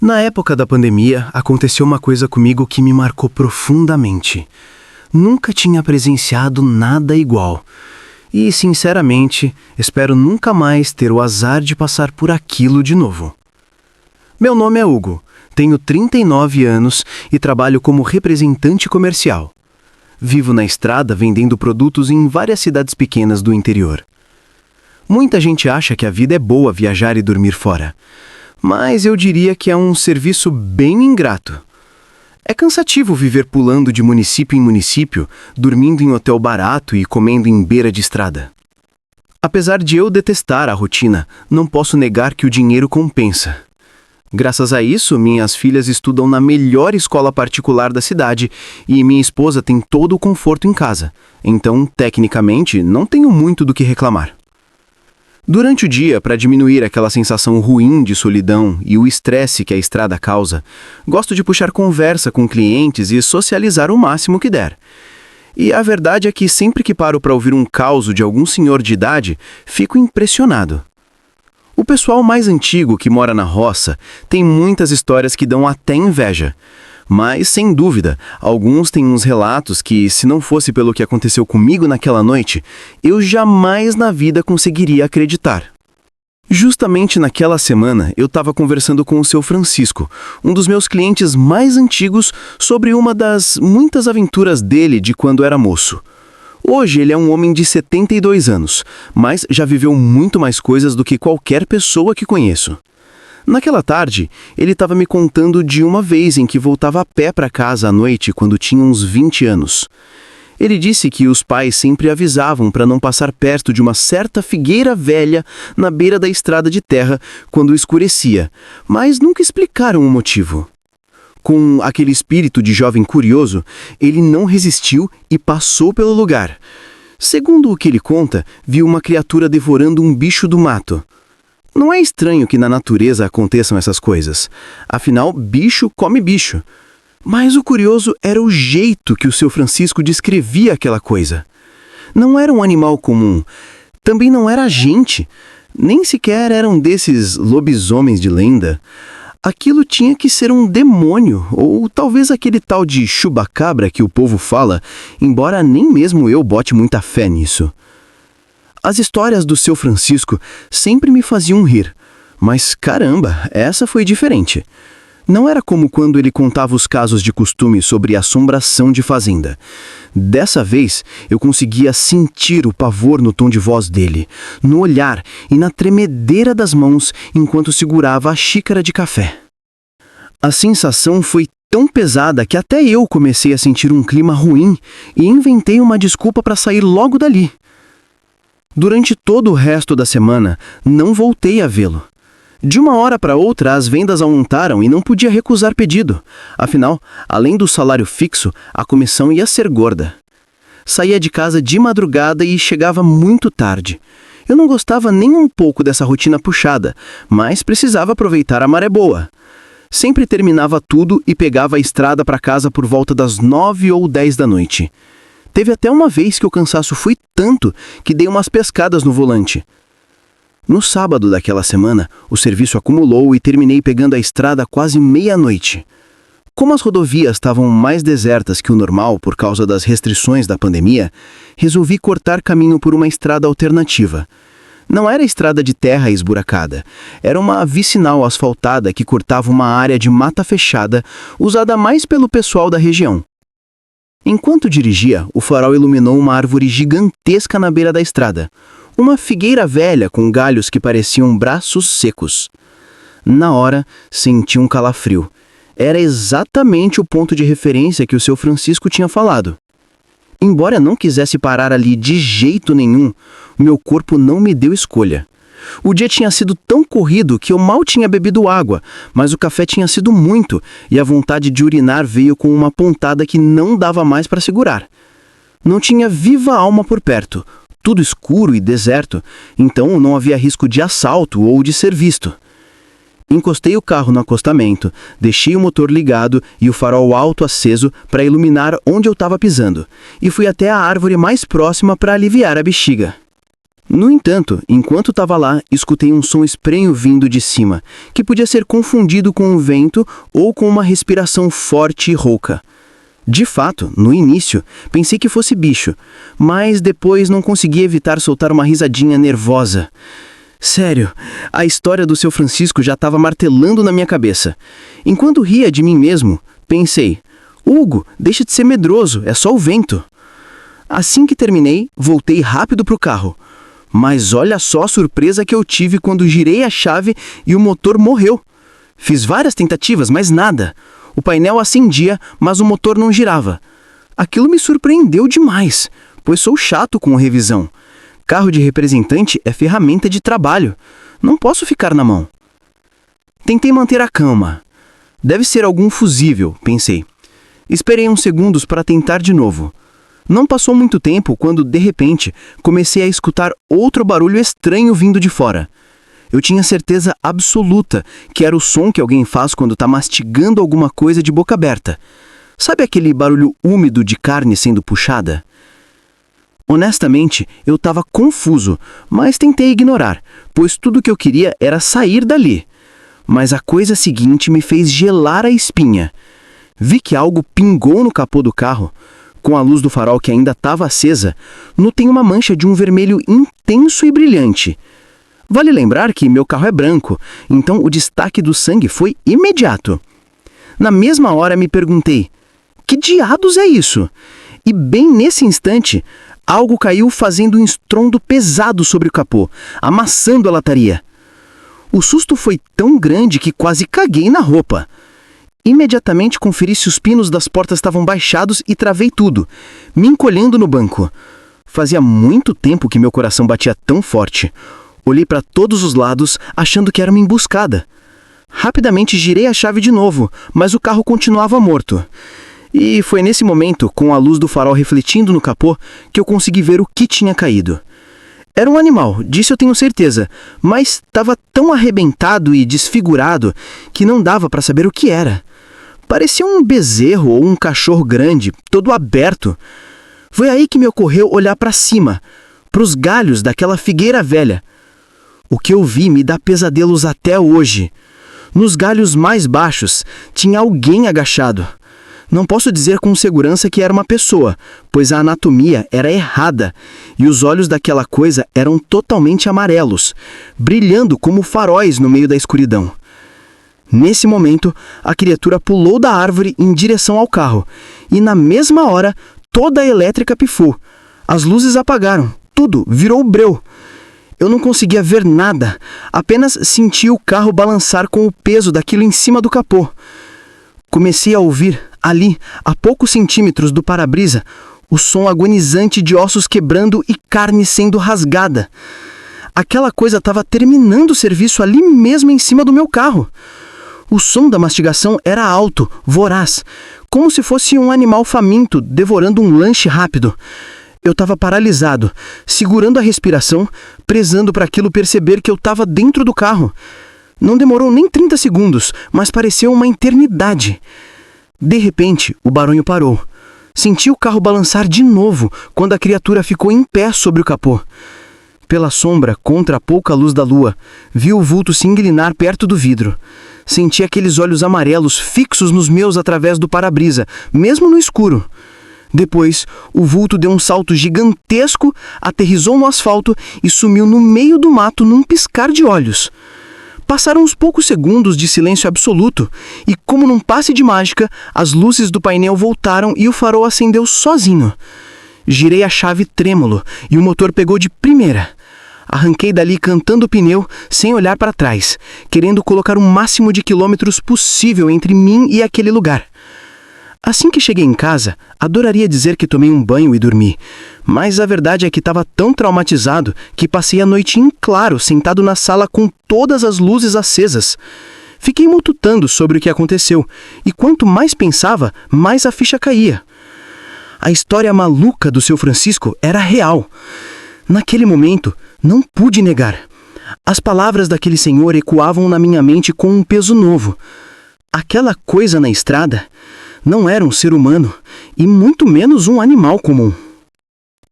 Na época da pandemia, aconteceu uma coisa comigo que me marcou profundamente. Nunca tinha presenciado nada igual. E, sinceramente, espero nunca mais ter o azar de passar por aquilo de novo. Meu nome é Hugo, tenho 39 anos e trabalho como representante comercial. Vivo na estrada vendendo produtos em várias cidades pequenas do interior. Muita gente acha que a vida é boa viajar e dormir fora. Mas eu diria que é um serviço bem ingrato. É cansativo viver pulando de município em município, dormindo em hotel barato e comendo em beira de estrada. Apesar de eu detestar a rotina, não posso negar que o dinheiro compensa. Graças a isso, minhas filhas estudam na melhor escola particular da cidade e minha esposa tem todo o conforto em casa. Então, tecnicamente, não tenho muito do que reclamar. Durante o dia, para diminuir aquela sensação ruim de solidão e o estresse que a estrada causa, gosto de puxar conversa com clientes e socializar o máximo que der. E a verdade é que sempre que paro para ouvir um caos de algum senhor de idade, fico impressionado. O pessoal mais antigo que mora na roça tem muitas histórias que dão até inveja. Mas, sem dúvida, alguns têm uns relatos que, se não fosse pelo que aconteceu comigo naquela noite, eu jamais na vida conseguiria acreditar. Justamente naquela semana, eu estava conversando com o seu Francisco, um dos meus clientes mais antigos, sobre uma das muitas aventuras dele de quando era moço. Hoje ele é um homem de 72 anos, mas já viveu muito mais coisas do que qualquer pessoa que conheço. Naquela tarde, ele estava me contando de uma vez em que voltava a pé para casa à noite quando tinha uns 20 anos. Ele disse que os pais sempre avisavam para não passar perto de uma certa figueira velha na beira da estrada de terra quando escurecia, mas nunca explicaram o motivo. Com aquele espírito de jovem curioso, ele não resistiu e passou pelo lugar. Segundo o que ele conta, viu uma criatura devorando um bicho do mato. Não é estranho que na natureza aconteçam essas coisas. Afinal, bicho come bicho. Mas o curioso era o jeito que o seu Francisco descrevia aquela coisa. Não era um animal comum. Também não era gente. Nem sequer eram desses lobisomens de lenda. Aquilo tinha que ser um demônio, ou talvez aquele tal de chupacabra que o povo fala, embora nem mesmo eu bote muita fé nisso. As histórias do seu Francisco sempre me faziam rir, mas caramba, essa foi diferente. Não era como quando ele contava os casos de costume sobre assombração de fazenda. Dessa vez, eu conseguia sentir o pavor no tom de voz dele, no olhar e na tremedeira das mãos enquanto segurava a xícara de café. A sensação foi tão pesada que até eu comecei a sentir um clima ruim e inventei uma desculpa para sair logo dali. Durante todo o resto da semana, não voltei a vê-lo. De uma hora para outra, as vendas aumentaram e não podia recusar pedido. Afinal, além do salário fixo, a comissão ia ser gorda. Saía de casa de madrugada e chegava muito tarde. Eu não gostava nem um pouco dessa rotina puxada, mas precisava aproveitar a maré boa. Sempre terminava tudo e pegava a estrada para casa por volta das 9 ou 10 da noite. Teve até uma vez que o cansaço foi tanto que dei umas pescadas no volante. No sábado daquela semana, o serviço acumulou e terminei pegando a estrada quase meia-noite. Como as rodovias estavam mais desertas que o normal por causa das restrições da pandemia, resolvi cortar caminho por uma estrada alternativa. Não era estrada de terra esburacada, era uma vicinal asfaltada que cortava uma área de mata fechada usada mais pelo pessoal da região. Enquanto dirigia, o farol iluminou uma árvore gigantesca na beira da estrada. Uma figueira velha com galhos que pareciam braços secos. Na hora, senti um calafrio. Era exatamente o ponto de referência que o seu Francisco tinha falado. Embora não quisesse parar ali de jeito nenhum, meu corpo não me deu escolha. O dia tinha sido tão corrido que eu mal tinha bebido água, mas o café tinha sido muito e a vontade de urinar veio com uma pontada que não dava mais para segurar. Não tinha viva alma por perto, tudo escuro e deserto, então não havia risco de assalto ou de ser visto. Encostei o carro no acostamento, deixei o motor ligado e o farol alto aceso para iluminar onde eu estava pisando, e fui até a árvore mais próxima para aliviar a bexiga. No entanto, enquanto estava lá, escutei um som estranho vindo de cima, que podia ser confundido com um vento ou com uma respiração forte e rouca. De fato, no início, pensei que fosse bicho, mas depois não consegui evitar soltar uma risadinha nervosa. Sério, a história do seu Francisco já estava martelando na minha cabeça. Enquanto ria de mim mesmo, pensei: Hugo, deixa de ser medroso, é só o vento. Assim que terminei, voltei rápido para o carro. Mas olha só a surpresa que eu tive quando girei a chave e o motor morreu. Fiz várias tentativas, mas nada. O painel acendia, mas o motor não girava. Aquilo me surpreendeu demais, pois sou chato com revisão. Carro de representante é ferramenta de trabalho. Não posso ficar na mão. Tentei manter a calma. Deve ser algum fusível, pensei. Esperei uns segundos para tentar de novo. Não passou muito tempo quando, de repente, comecei a escutar outro barulho estranho vindo de fora. Eu tinha certeza absoluta que era o som que alguém faz quando está mastigando alguma coisa de boca aberta. Sabe aquele barulho úmido de carne sendo puxada? Honestamente, eu estava confuso, mas tentei ignorar, pois tudo o que eu queria era sair dali. Mas a coisa seguinte me fez gelar a espinha. Vi que algo pingou no capô do carro. Com a luz do farol que ainda estava acesa, notei uma mancha de um vermelho intenso e brilhante. Vale lembrar que meu carro é branco, então o destaque do sangue foi imediato. Na mesma hora me perguntei: que diados é isso? E bem nesse instante, algo caiu fazendo um estrondo pesado sobre o capô, amassando a lataria. O susto foi tão grande que quase caguei na roupa. Imediatamente conferi se os pinos das portas estavam baixados e travei tudo, me encolhendo no banco. Fazia muito tempo que meu coração batia tão forte. Olhei para todos os lados, achando que era uma emboscada. Rapidamente girei a chave de novo, mas o carro continuava morto. E foi nesse momento, com a luz do farol refletindo no capô, que eu consegui ver o que tinha caído. Era um animal, disso eu tenho certeza, mas estava tão arrebentado e desfigurado que não dava para saber o que era. Parecia um bezerro ou um cachorro grande, todo aberto. Foi aí que me ocorreu olhar para cima, para os galhos daquela figueira velha. O que eu vi me dá pesadelos até hoje. Nos galhos mais baixos, tinha alguém agachado. Não posso dizer com segurança que era uma pessoa, pois a anatomia era errada, e os olhos daquela coisa eram totalmente amarelos, brilhando como faróis no meio da escuridão. Nesse momento, a criatura pulou da árvore em direção ao carro, e na mesma hora, toda a elétrica pifou. As luzes apagaram, tudo virou breu. Eu não conseguia ver nada, apenas senti o carro balançar com o peso daquilo em cima do capô. Comecei a ouvir, ali, a poucos centímetros do para-brisa, o som agonizante de ossos quebrando e carne sendo rasgada. Aquela coisa estava terminando o serviço ali mesmo em cima do meu carro. O som da mastigação era alto, voraz, como se fosse um animal faminto devorando um lanche rápido. Eu estava paralisado, segurando a respiração, prezando para aquilo perceber que eu estava dentro do carro. Não demorou nem 30 segundos, mas pareceu uma eternidade. De repente, o barulho parou. Senti o carro balançar de novo, quando a criatura ficou em pé sobre o capô. Pela sombra, contra a pouca luz da lua, vi o vulto se inclinar perto do vidro. Senti aqueles olhos amarelos fixos nos meus através do para-brisa, mesmo no escuro. Depois, o vulto deu um salto gigantesco, aterrissou no asfalto e sumiu no meio do mato num piscar de olhos. Passaram uns poucos segundos de silêncio absoluto e, como num passe de mágica, as luzes do painel voltaram e o farol acendeu sozinho. Girei a chave trêmulo e o motor pegou de primeira. Arranquei dali cantando o pneu, sem olhar para trás, querendo colocar o máximo de quilômetros possível entre mim e aquele lugar. Assim que cheguei em casa, adoraria dizer que tomei um banho e dormi, mas a verdade é que estava tão traumatizado que passei a noite em claro, sentado na sala com todas as luzes acesas. Fiquei matutando sobre o que aconteceu, e quanto mais pensava, mais a ficha caía. A história maluca do seu Francisco era real. Naquele momento, não pude negar. As palavras daquele senhor ecoavam na minha mente com um peso novo. Aquela coisa na estrada não era um ser humano, e muito menos um animal comum.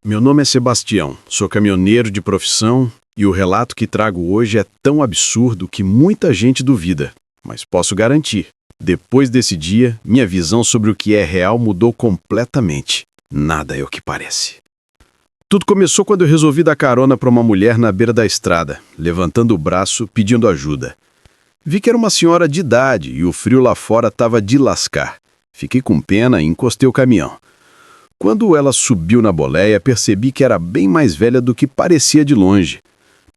Meu nome é Sebastião, sou caminhoneiro de profissão e o relato que trago hoje é tão absurdo que muita gente duvida. Mas posso garantir, depois desse dia, minha visão sobre o que é real mudou completamente. Nada é o que parece. Tudo começou quando eu resolvi dar carona para uma mulher na beira da estrada, levantando o braço, pedindo ajuda. Vi que era uma senhora de idade e o frio lá fora estava de lascar. Fiquei com pena e encostei o caminhão. Quando ela subiu na boleia, percebi que era bem mais velha do que parecia de longe.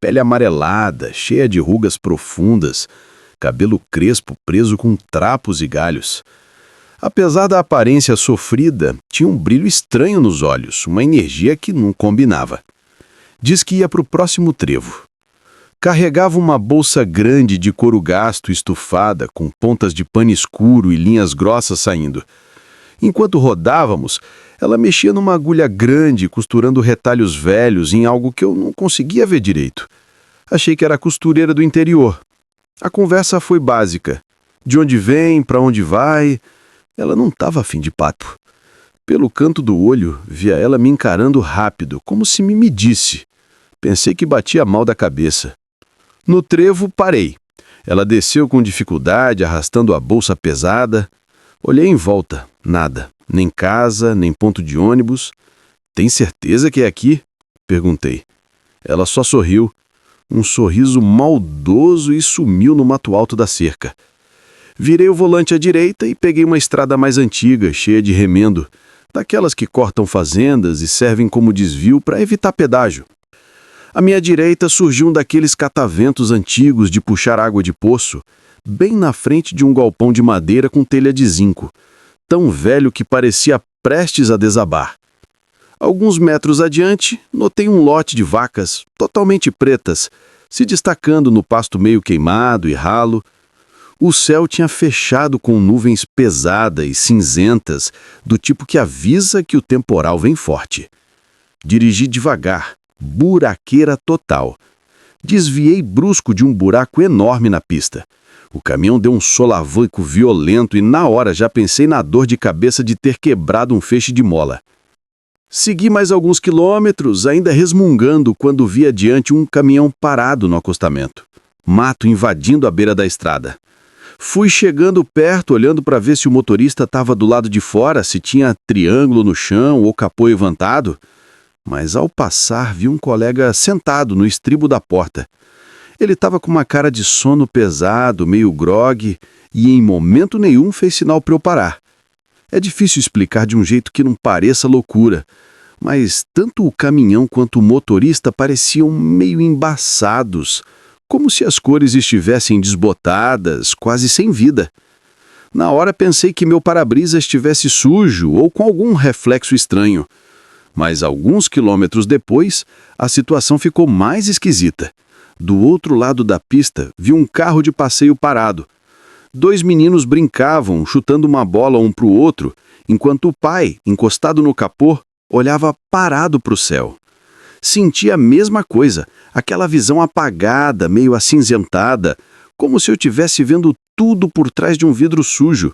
Pele amarelada, cheia de rugas profundas, cabelo crespo preso com trapos e galhos. Apesar da aparência sofrida, tinha um brilho estranho nos olhos, uma energia que não combinava. Diz que ia para o próximo trevo. Carregava uma bolsa grande de couro gasto estufada, com pontas de pano escuro e linhas grossas saindo. Enquanto rodávamos, ela mexia numa agulha grande, costurando retalhos velhos em algo que eu não conseguia ver direito. Achei que era a costureira do interior. A conversa foi básica. De onde vem, para onde vai... Ela não estava afim de papo. Pelo canto do olho, via ela me encarando rápido, como se me medisse. Pensei que batia mal da cabeça. No trevo, parei. Ela desceu com dificuldade, arrastando a bolsa pesada. Olhei em volta. Nada. Nem casa, nem ponto de ônibus. Tem certeza que é aqui? Perguntei. Ela só sorriu. Um sorriso maldoso e sumiu no mato alto da cerca. Virei o volante à direita e peguei uma estrada mais antiga, cheia de remendo, daquelas que cortam fazendas e servem como desvio para evitar pedágio. À minha direita surgiu um daqueles cataventos antigos de puxar água de poço, bem na frente de um galpão de madeira com telha de zinco, tão velho que parecia prestes a desabar. Alguns metros adiante, notei um lote de vacas, totalmente pretas, se destacando no pasto meio queimado e ralo. O céu tinha fechado com nuvens pesadas e cinzentas, do tipo que avisa que o temporal vem forte. Dirigi devagar, buraqueira total. Desviei brusco de um buraco enorme na pista. O caminhão deu um solavanco violento e na hora já pensei na dor de cabeça de ter quebrado um feixe de mola. Segui mais alguns quilômetros, ainda resmungando quando vi adiante um caminhão parado no acostamento. Mato invadindo a beira da estrada. Fui chegando perto, olhando para ver se o motorista estava do lado de fora, se tinha triângulo no chão ou capô levantado. Mas ao passar, vi um colega sentado no estribo da porta. Ele estava com uma cara de sono pesado, meio grogue, e em momento nenhum fez sinal para eu parar. É difícil explicar de um jeito que não pareça loucura, mas tanto o caminhão quanto o motorista pareciam meio embaçados, como se as cores estivessem desbotadas, quase sem vida. Na hora pensei que meu para-brisa estivesse sujo ou com algum reflexo estranho. Mas alguns quilômetros depois, a situação ficou mais esquisita. Do outro lado da pista, vi um carro de passeio parado. 2 meninos brincavam, chutando uma bola um para o outro, enquanto o pai, encostado no capô, olhava parado para o céu. Senti a mesma coisa, aquela visão apagada, meio acinzentada, como se eu estivesse vendo tudo por trás de um vidro sujo.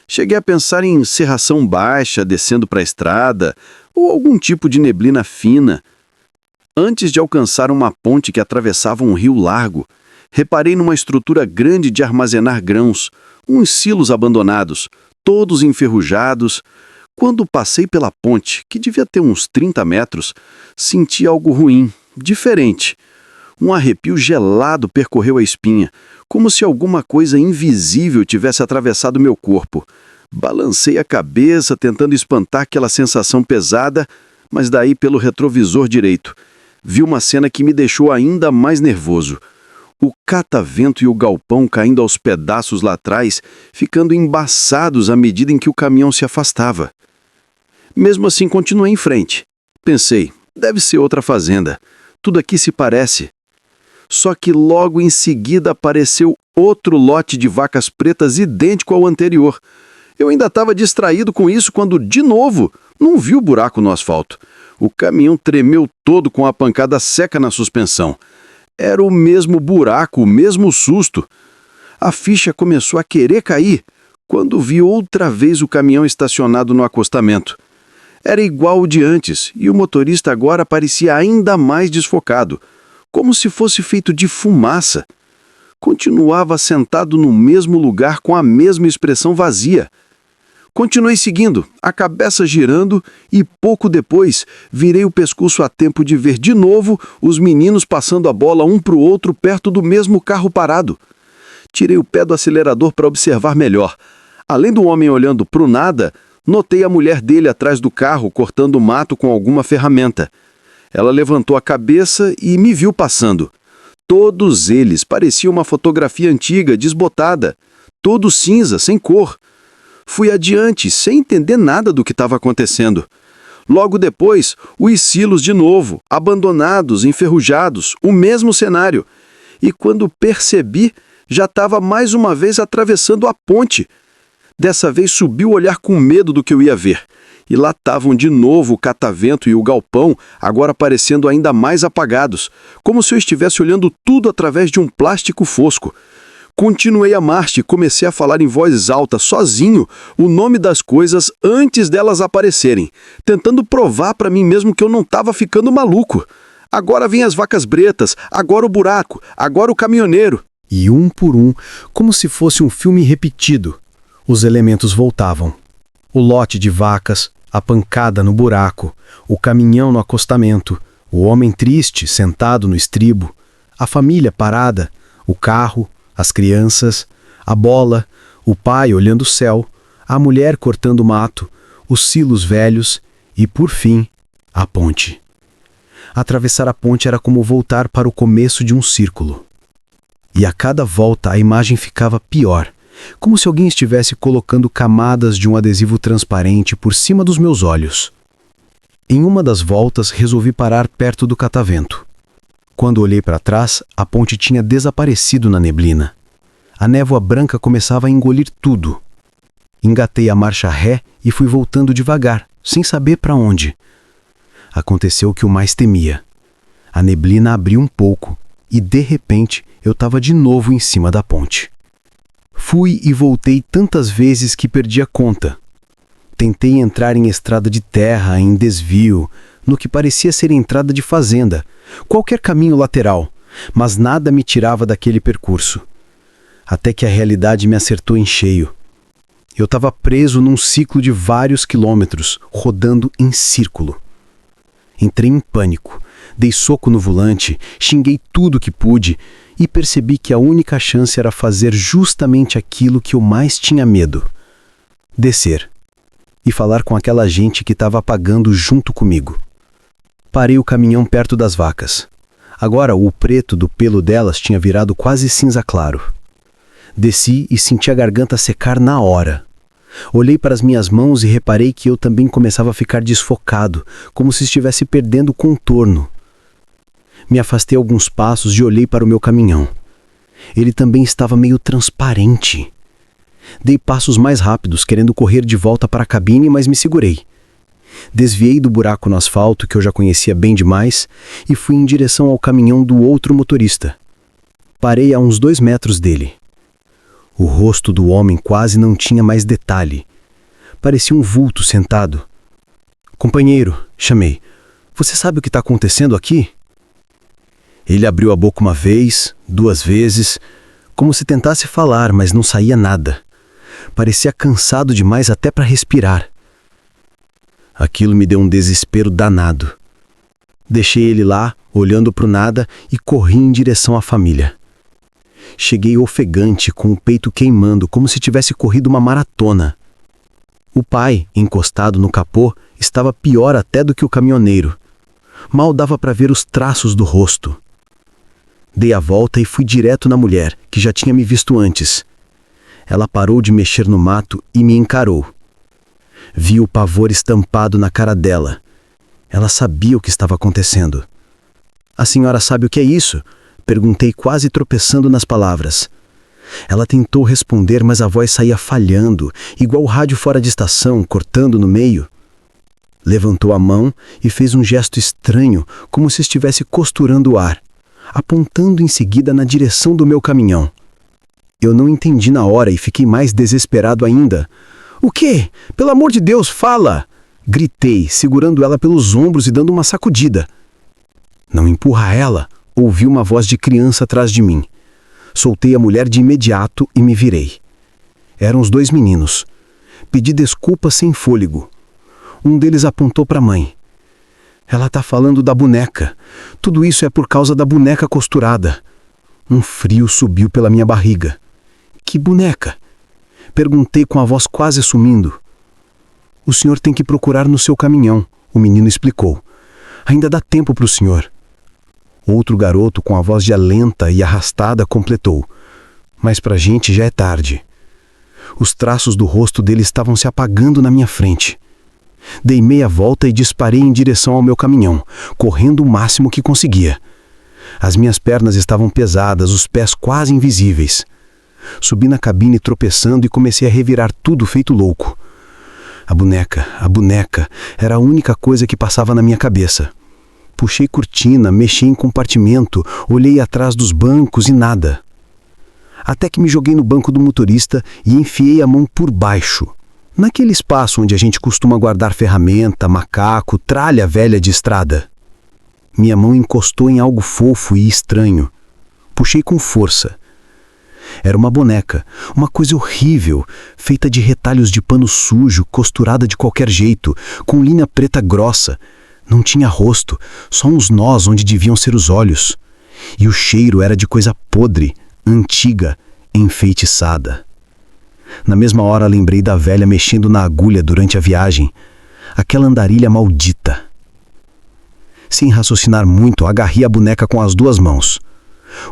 Cheguei a pensar em serração baixa descendo para a estrada, ou algum tipo de neblina fina. Antes de alcançar uma ponte que atravessava um rio largo, reparei numa estrutura grande de armazenar grãos, uns silos abandonados, todos enferrujados. Quando passei pela ponte, que devia ter uns 30 metros, senti algo ruim, diferente. Um arrepio gelado percorreu a espinha, como se alguma coisa invisível tivesse atravessado meu corpo. Balancei a cabeça, tentando espantar aquela sensação pesada, mas daí pelo retrovisor direito. Vi uma cena que me deixou ainda mais nervoso. O catavento e o galpão caindo aos pedaços lá atrás, ficando embaçados à medida em que o caminhão se afastava. Mesmo assim, continuei em frente. Pensei, deve ser outra fazenda. Tudo aqui se parece. Só que logo em seguida apareceu outro lote de vacas pretas idêntico ao anterior. Eu ainda estava distraído com isso quando, de novo, não vi o buraco no asfalto. O caminhão tremeu todo com a pancada seca na suspensão. Era o mesmo buraco, o mesmo susto. A ficha começou a querer cair quando vi outra vez o caminhão estacionado no acostamento. Era igual ao de antes, e o motorista agora parecia ainda mais desfocado, como se fosse feito de fumaça. Continuava sentado no mesmo lugar com a mesma expressão vazia. Continuei seguindo, a cabeça girando, e pouco depois virei o pescoço a tempo de ver de novo os meninos passando a bola um para o outro perto do mesmo carro parado. Tirei o pé do acelerador para observar melhor. Além do homem olhando para o nada, notei a mulher dele atrás do carro cortando o mato com alguma ferramenta. Ela levantou a cabeça e me viu passando. Todos eles pareciam uma fotografia antiga, desbotada. Todo cinza, sem cor. Fui adiante, sem entender nada do que estava acontecendo. Logo depois, os silos de novo, abandonados, enferrujados, o mesmo cenário. E quando percebi, já estava mais uma vez atravessando a ponte. Dessa vez subi o olhar com medo do que eu ia ver. E lá estavam de novo o catavento e o galpão, agora parecendo ainda mais apagados, como se eu estivesse olhando tudo através de um plástico fosco. Continuei a marcha e comecei a falar em voz alta, sozinho, o nome das coisas antes delas aparecerem, tentando provar para mim mesmo que eu não estava ficando maluco. Agora vêm as vacas bretas, agora o buraco, agora o caminhoneiro. E um por um, como se fosse um filme repetido, os elementos voltavam. O lote de vacas, a pancada no buraco, o caminhão no acostamento, o homem triste sentado no estribo, a família parada, o carro, as crianças, a bola, o pai olhando o céu, a mulher cortando mato, os silos velhos e, por fim, a ponte. Atravessar a ponte era como voltar para o começo de um círculo. E a cada volta a imagem ficava pior, como se alguém estivesse colocando camadas de um adesivo transparente por cima dos meus olhos. Em uma das voltas, resolvi parar perto do catavento. Quando olhei para trás, a ponte tinha desaparecido na neblina. A névoa branca começava a engolir tudo. Engatei a marcha ré e fui voltando devagar, sem saber para onde. Aconteceu o que eu mais temia. A neblina abriu um pouco e, de repente, eu estava de novo em cima da ponte. Fui e voltei tantas vezes que perdi a conta. Tentei entrar em estrada de terra, em desvio, no que parecia ser entrada de fazenda, qualquer caminho lateral, mas nada me tirava daquele percurso. Até que a realidade me acertou em cheio. Eu estava preso num ciclo de vários quilômetros, rodando em círculo. Entrei em pânico, dei soco no volante, xinguei tudo que pude e percebi que a única chance era fazer justamente aquilo que eu mais tinha medo: descer e falar com aquela gente que estava apagando junto comigo. Parei o caminhão perto das vacas. Agora o preto do pelo delas tinha virado quase cinza claro. Desci e senti a garganta secar na hora. Olhei para as minhas mãos e reparei que eu também começava a ficar desfocado, como se estivesse perdendo o contorno. Me afastei alguns passos e olhei para o meu caminhão. Ele também estava meio transparente. Dei passos mais rápidos, querendo correr de volta para a cabine, mas me segurei. Desviei do buraco no asfalto, que eu já conhecia bem demais, e fui em direção ao caminhão do outro motorista. Parei a uns 2 metros dele. O rosto do homem quase não tinha mais detalhe. Parecia um vulto sentado. "Companheiro", chamei, "você sabe o que está acontecendo aqui?" Ele abriu a boca uma vez, 2 vezes, como se tentasse falar, mas não saía nada. Parecia cansado demais até para respirar. Aquilo me deu um desespero danado. Deixei ele lá, olhando para o nada, e corri em direção à família. Cheguei ofegante, com o peito queimando, como se tivesse corrido uma maratona. O pai, encostado no capô, estava pior até do que o caminhoneiro. Mal dava para ver os traços do rosto. Dei a volta e fui direto na mulher, que já tinha me visto antes. Ela parou de mexer no mato e me encarou. Vi o pavor estampado na cara dela. Ela sabia o que estava acontecendo. "A senhora sabe o que é isso?" Perguntei, quase tropeçando nas palavras. Ela tentou responder, mas a voz saía falhando, igual o rádio fora de estação, cortando no meio. Levantou a mão e fez um gesto estranho, como se estivesse costurando o ar, apontando em seguida na direção do meu caminhão. Eu não entendi na hora e fiquei mais desesperado ainda. "O quê? Pelo amor de Deus, fala!" Gritei, segurando ela pelos ombros e dando uma sacudida. Não empurra ela, ouvi uma voz de criança atrás de mim. Soltei a mulher de imediato e me virei. Eram os 2 meninos. Pedi desculpas sem fôlego. Um deles apontou para a mãe. Ela tá falando da boneca. Tudo isso é por causa da boneca costurada. Um frio subiu pela minha barriga. Que boneca? Perguntei com a voz quase sumindo. O senhor tem que procurar no seu caminhão, o menino explicou. Ainda dá tempo para o senhor. Outro garoto, com a voz já lenta e arrastada, completou. Mas pra gente já é tarde. Os traços do rosto dele estavam se apagando na minha frente. Dei meia volta e disparei em direção ao meu caminhão, correndo o máximo que conseguia. As minhas pernas estavam pesadas, os pés quase invisíveis. Subi na cabine tropeçando e comecei a revirar tudo feito louco. A boneca, era a única coisa que passava na minha cabeça. Puxei cortina, mexi em compartimento, olhei atrás dos bancos e nada. Até que me joguei no banco do motorista e enfiei a mão por baixo, naquele espaço onde a gente costuma guardar ferramenta, macaco, tralha velha de estrada. Minha mão encostou em algo fofo e estranho. Puxei com força. Era uma boneca, uma coisa horrível, feita de retalhos de pano sujo, costurada de qualquer jeito, com linha preta grossa. Não tinha rosto, só uns nós onde deviam ser os olhos. E o cheiro era de coisa podre, antiga, enfeitiçada. Na mesma hora lembrei da velha mexendo na agulha durante a viagem. Aquela andarilha maldita. Sem raciocinar muito, agarrei a boneca com as 2 mãos.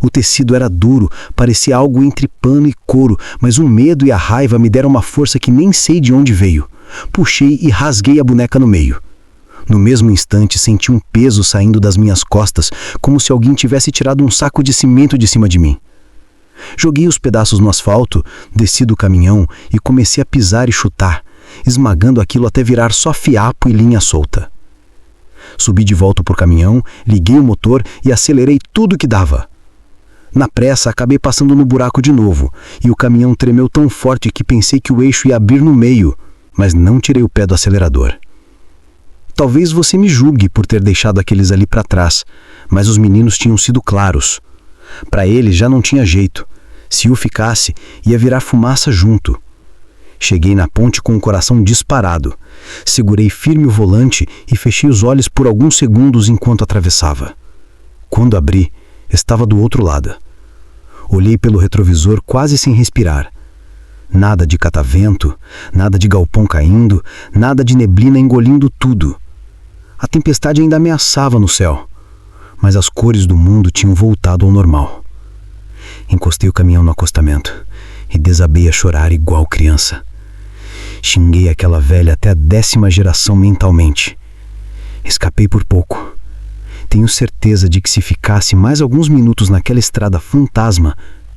O tecido era duro, parecia algo entre pano e couro, mas o medo e a raiva me deram uma força que nem sei de onde veio. Puxei e rasguei a boneca no meio. No mesmo instante, senti um peso saindo das minhas costas, como se alguém tivesse tirado um saco de cimento de cima de mim. Joguei os pedaços no asfalto, desci do caminhão e comecei a pisar e chutar, esmagando aquilo até virar só fiapo e linha solta. Subi de volta pro caminhão, liguei o motor e acelerei tudo que dava. Na pressa, acabei passando no buraco de novo, e o caminhão tremeu tão forte que pensei que o eixo ia abrir no meio, mas não tirei o pé do acelerador. Talvez você me julgue por ter deixado aqueles ali para trás, mas os meninos tinham sido claros. Para eles já não tinha jeito. Se eu ficasse, ia virar fumaça junto. Cheguei na ponte com o coração disparado. Segurei firme o volante e fechei os olhos por alguns segundos enquanto atravessava. Quando abri, estava do outro lado. Olhei pelo retrovisor quase sem respirar. Nada de catavento, nada de galpão caindo, nada de neblina engolindo tudo. A tempestade ainda ameaçava no céu, mas as cores do mundo tinham voltado ao normal. Encostei o caminhão no acostamento e desabei a chorar igual criança. Xinguei aquela velha até a 10ª geração mentalmente. Escapei por pouco. Tenho certeza de que se ficasse mais alguns minutos naquela estrada fantasma,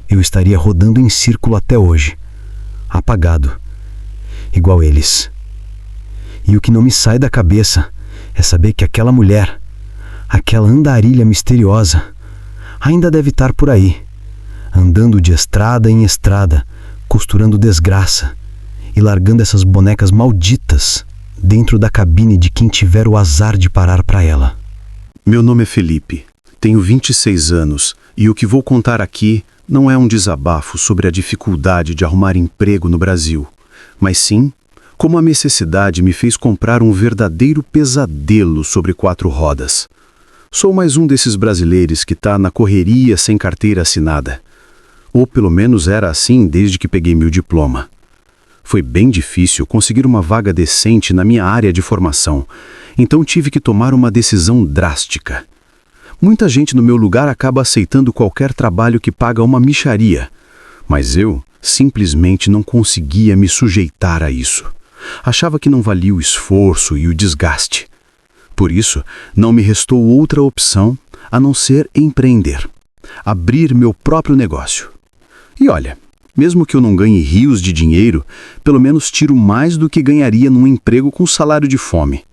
eu estaria rodando em círculo até hoje. Apagado. Igual eles. E o que não me sai da cabeça é saber que aquela mulher, aquela andarilha misteriosa, ainda deve estar por aí, andando de estrada em estrada, costurando desgraça e largando essas bonecas malditas dentro da cabine de quem tiver o azar de parar para ela. Meu nome é Felipe, tenho 26 anos e o que vou contar aqui não é um desabafo sobre a dificuldade de arrumar emprego no Brasil, mas sim como a necessidade me fez comprar um verdadeiro pesadelo sobre 4 rodas. Sou mais um desses brasileiros que está na correria sem carteira assinada. Ou pelo menos era assim desde que peguei meu diploma. Foi bem difícil conseguir uma vaga decente na minha área de formação, então tive que tomar uma decisão drástica. Muita gente no meu lugar acaba aceitando qualquer trabalho que paga uma mixaria, mas eu simplesmente não conseguia me sujeitar a isso. Achava que não valia o esforço e o desgaste. Por isso, não me restou outra opção a não ser empreender, abrir meu próprio negócio. E olha, mesmo que eu não ganhe rios de dinheiro, pelo menos tiro mais do que ganharia num emprego com salário de fome.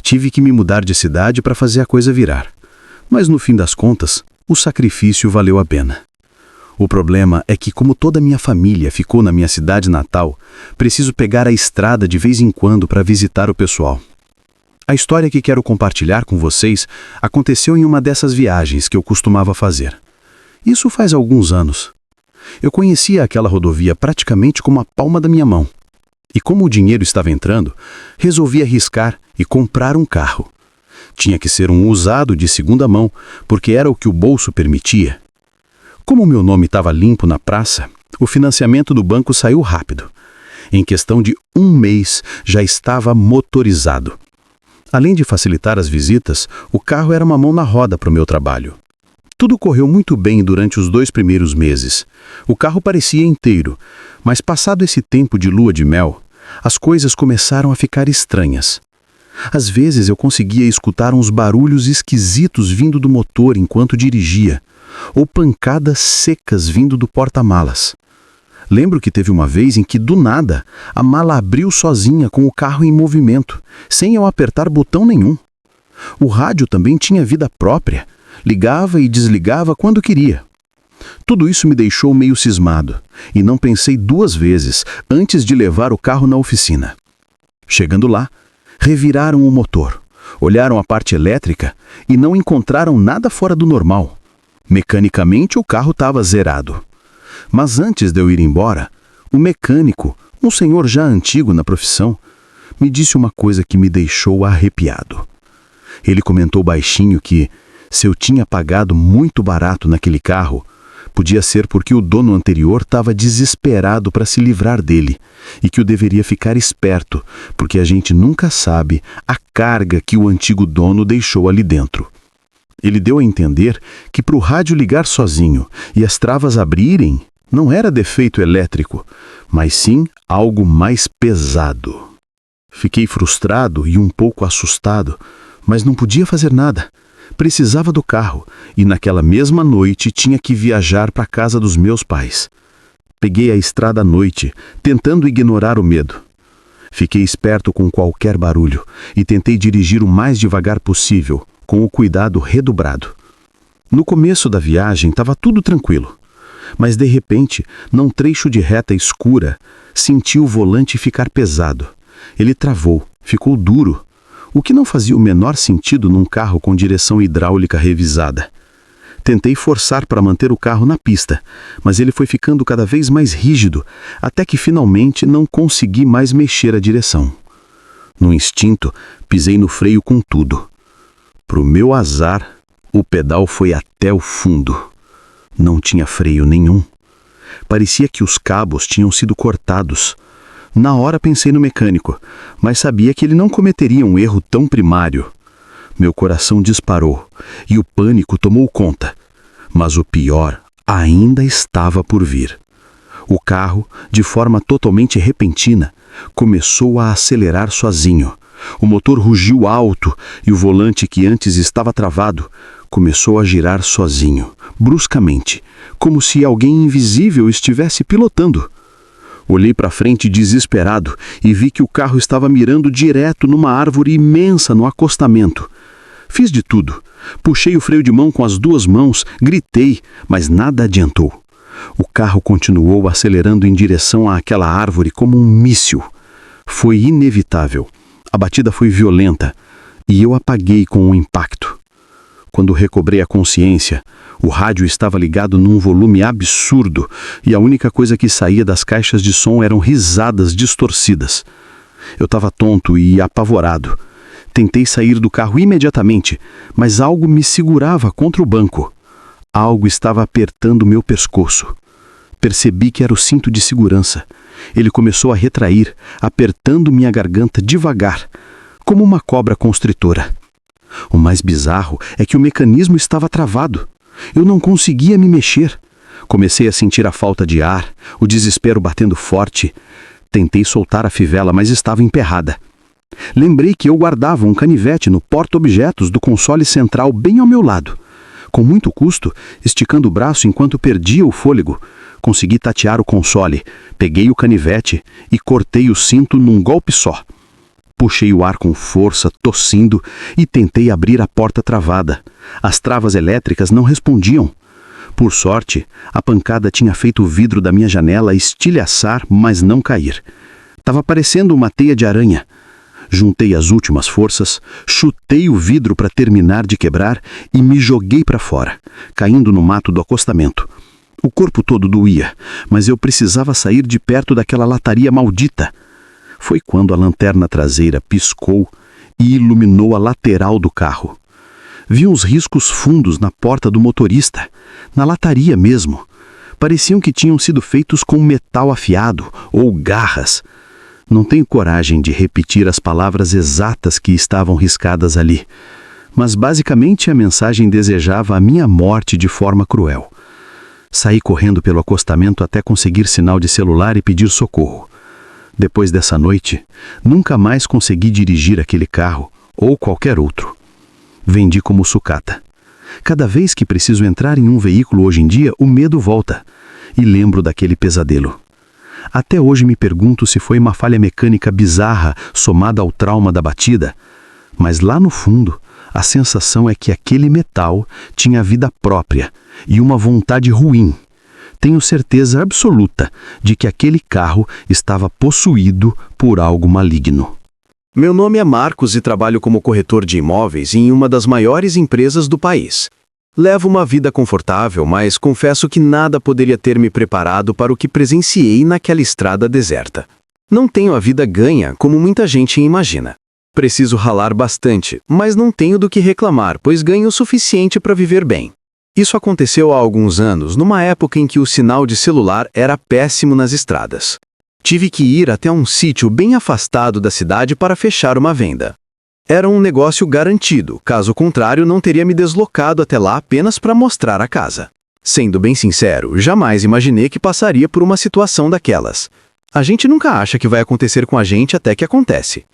Tive que me mudar de cidade para fazer a coisa virar. Mas no fim das contas, o sacrifício valeu a pena. O problema é que, como toda a minha família ficou na minha cidade natal, preciso pegar a estrada de vez em quando para visitar o pessoal. A história que quero compartilhar com vocês aconteceu em uma dessas viagens que eu costumava fazer. Isso faz alguns anos. Eu conhecia aquela rodovia praticamente como a palma da minha mão. E como o dinheiro estava entrando, resolvi arriscar e comprar um carro. Tinha que ser um usado de segunda mão, porque era o que o bolso permitia. Como o meu nome estava limpo na praça, o financiamento do banco saiu rápido. Em questão de um mês, já estava motorizado. Além de facilitar as visitas, o carro era uma mão na roda para o meu trabalho. Tudo correu muito bem durante os 2 primeiros meses. O carro parecia inteiro, mas passado esse tempo de lua de mel, as coisas começaram a ficar estranhas. Às vezes eu conseguia escutar uns barulhos esquisitos vindo do motor enquanto dirigia, ou pancadas secas vindo do porta-malas. Lembro que teve uma vez em que, do nada, a mala abriu sozinha com o carro em movimento, sem eu apertar botão nenhum. O rádio também tinha vida própria, ligava e desligava quando queria. Tudo isso me deixou meio cismado, e não pensei 2 vezes antes de levar o carro na oficina. Chegando lá, reviraram o motor, olharam a parte elétrica e não encontraram nada fora do normal. Mecanicamente o carro estava zerado. Mas antes de eu ir embora, o mecânico, um senhor já antigo na profissão, me disse uma coisa que me deixou arrepiado. Ele comentou baixinho que, se eu tinha pagado muito barato naquele carro, podia ser porque o dono anterior estava desesperado para se livrar dele e que eu deveria ficar esperto, porque a gente nunca sabe a carga que o antigo dono deixou ali dentro. Ele deu a entender que para o rádio ligar sozinho e as travas abrirem, não era defeito elétrico, mas sim algo mais pesado. Fiquei frustrado e um pouco assustado, mas não podia fazer nada. Precisava do carro e naquela mesma noite tinha que viajar para a casa dos meus pais. Peguei a estrada à noite, tentando ignorar o medo. Fiquei esperto com qualquer barulho e tentei dirigir o mais devagar possível, com o cuidado redobrado. No começo da viagem estava tudo tranquilo, mas de repente, num trecho de reta escura, senti o volante ficar pesado. Ele travou, ficou duro, o que não fazia o menor sentido num carro com direção hidráulica revisada. Tentei forçar para manter o carro na pista, mas ele foi ficando cada vez mais rígido, até que finalmente não consegui mais mexer a direção. No instinto, pisei no freio com tudo. Pro meu azar, o pedal foi até o fundo. Não tinha freio nenhum. Parecia que os cabos tinham sido cortados. Na hora pensei no mecânico, mas sabia que ele não cometeria um erro tão primário. Meu coração disparou e o pânico tomou conta. Mas o pior ainda estava por vir. O carro, de forma totalmente repentina, começou a acelerar sozinho. O motor rugiu alto e o volante, que antes estava travado, começou a girar sozinho, bruscamente, como se alguém invisível estivesse pilotando. Olhei para frente desesperado e vi que o carro estava mirando direto numa árvore imensa no acostamento. Fiz de tudo. Puxei o freio de mão com as 2 mãos, gritei, mas nada adiantou. O carro continuou acelerando em direção àquela árvore como um míssil. Foi inevitável. A batida foi violenta e eu apaguei com o impacto. Quando recobrei a consciência, o rádio estava ligado num volume absurdo e a única coisa que saía das caixas de som eram risadas distorcidas. Eu estava tonto e apavorado. Tentei sair do carro imediatamente, mas algo me segurava contra o banco. Algo estava apertando meu pescoço. Percebi que era o cinto de segurança. Ele começou a retrair, apertando minha garganta devagar, como uma cobra constritora. O mais bizarro é que o mecanismo estava travado. Eu não conseguia me mexer. Comecei a sentir a falta de ar, o desespero batendo forte. Tentei soltar a fivela, mas estava emperrada. Lembrei que eu guardava um canivete no porta-objetos do console central bem ao meu lado. Com muito custo, esticando o braço enquanto perdia o fôlego, consegui tatear o console, peguei o canivete e cortei o cinto num golpe só. Puxei o ar com força, tossindo, e tentei abrir a porta travada. As travas elétricas não respondiam. Por sorte, a pancada tinha feito o vidro da minha janela estilhaçar, mas não cair. Tava parecendo uma teia de aranha. Juntei as últimas forças, chutei o vidro para terminar de quebrar e me joguei para fora, caindo no mato do acostamento. O corpo todo doía, mas eu precisava sair de perto daquela lataria maldita. Foi quando a lanterna traseira piscou e iluminou a lateral do carro. Vi uns riscos fundos na porta do motorista, na lataria mesmo. Pareciam que tinham sido feitos com metal afiado ou garras. Não tenho coragem de repetir as palavras exatas que estavam riscadas ali, mas basicamente a mensagem desejava a minha morte de forma cruel. Saí correndo pelo acostamento até conseguir sinal de celular e pedir socorro. Depois dessa noite, nunca mais consegui dirigir aquele carro ou qualquer outro. Vendi como sucata. Cada vez que preciso entrar em um veículo hoje em dia, o medo volta. E lembro daquele pesadelo. Até hoje me pergunto se foi uma falha mecânica bizarra somada ao trauma da batida. Mas lá no fundo, a sensação é que aquele metal tinha vida própria e uma vontade ruim. Tenho certeza absoluta de que aquele carro estava possuído por algo maligno. Meu nome é Marcos e trabalho como corretor de imóveis em uma das maiores empresas do país. Levo uma vida confortável, mas confesso que nada poderia ter me preparado para o que presenciei naquela estrada deserta. Não tenho a vida ganha como muita gente imagina. Preciso ralar bastante, mas não tenho do que reclamar, pois ganho o suficiente para viver bem. Isso aconteceu há alguns anos, numa época em que o sinal de celular era péssimo nas estradas. Tive que ir até um sítio bem afastado da cidade para fechar uma venda. Era um negócio garantido, caso contrário não teria me deslocado até lá apenas para mostrar a casa. Sendo bem sincero, jamais imaginei que passaria por uma situação daquelas. A gente nunca acha que vai acontecer com a gente até que acontece.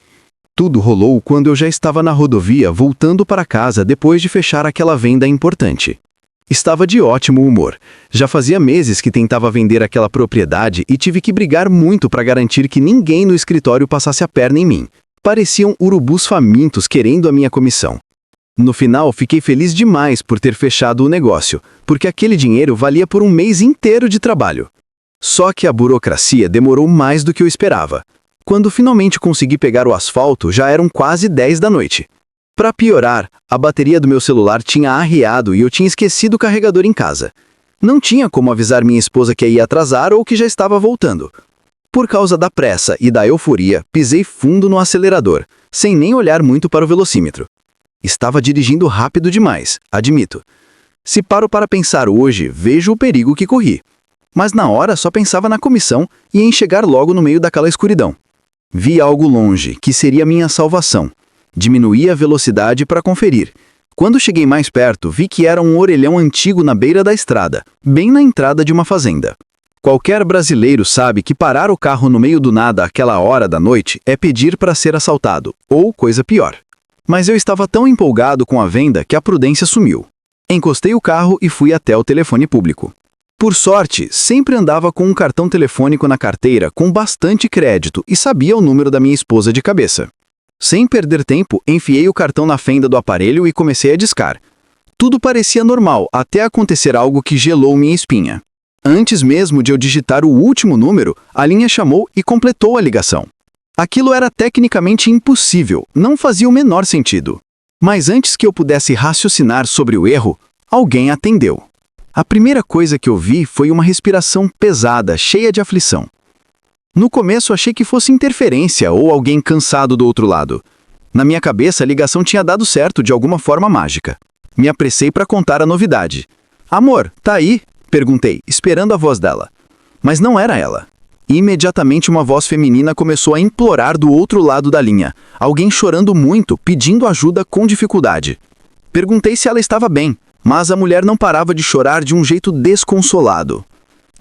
Tudo rolou quando eu já estava na rodovia voltando para casa depois de fechar aquela venda importante. Estava de ótimo humor. Já fazia meses que tentava vender aquela propriedade e tive que brigar muito para garantir que ninguém no escritório passasse a perna em mim. Pareciam urubus famintos querendo a minha comissão. No final, fiquei feliz demais por ter fechado o negócio, porque aquele dinheiro valia por um mês inteiro de trabalho. Só que a burocracia demorou mais do que eu esperava. Quando finalmente consegui pegar o asfalto, já eram quase 10 da noite. Para piorar, a bateria do meu celular tinha arriado e eu tinha esquecido o carregador em casa. Não tinha como avisar minha esposa que ia atrasar ou que já estava voltando. Por causa da pressa e da euforia, pisei fundo no acelerador, sem nem olhar muito para o velocímetro. Estava dirigindo rápido demais, admito. Se paro para pensar hoje, vejo o perigo que corri. Mas na hora só pensava na comissão e em chegar logo no meio daquela escuridão. Vi algo longe, que seria minha salvação. Diminuí a velocidade para conferir. Quando cheguei mais perto, vi que era um orelhão antigo na beira da estrada, bem na entrada de uma fazenda. Qualquer brasileiro sabe que parar o carro no meio do nada àquela hora da noite é pedir para ser assaltado, ou coisa pior. Mas eu estava tão empolgado com a venda que a prudência sumiu. Encostei o carro e fui até o telefone público. Por sorte, sempre andava com um cartão telefônico na carteira com bastante crédito e sabia o número da minha esposa de cabeça. Sem perder tempo, enfiei o cartão na fenda do aparelho e comecei a discar. Tudo parecia normal, até acontecer algo que gelou minha espinha. Antes mesmo de eu digitar o último número, a linha chamou e completou a ligação. Aquilo era tecnicamente impossível, não fazia o menor sentido. Mas antes que eu pudesse raciocinar sobre o erro, alguém atendeu. A primeira coisa que eu vi foi uma respiração pesada, cheia de aflição. No começo achei que fosse interferência ou alguém cansado do outro lado. Na minha cabeça a ligação tinha dado certo de alguma forma mágica. Me apressei para contar a novidade. "Amor, tá aí?" perguntei, esperando a voz dela. Mas não era ela. Imediatamente uma voz feminina começou a implorar do outro lado da linha, alguém chorando muito, pedindo ajuda com dificuldade. Perguntei se ela estava bem, mas a mulher não parava de chorar de um jeito desconsolado.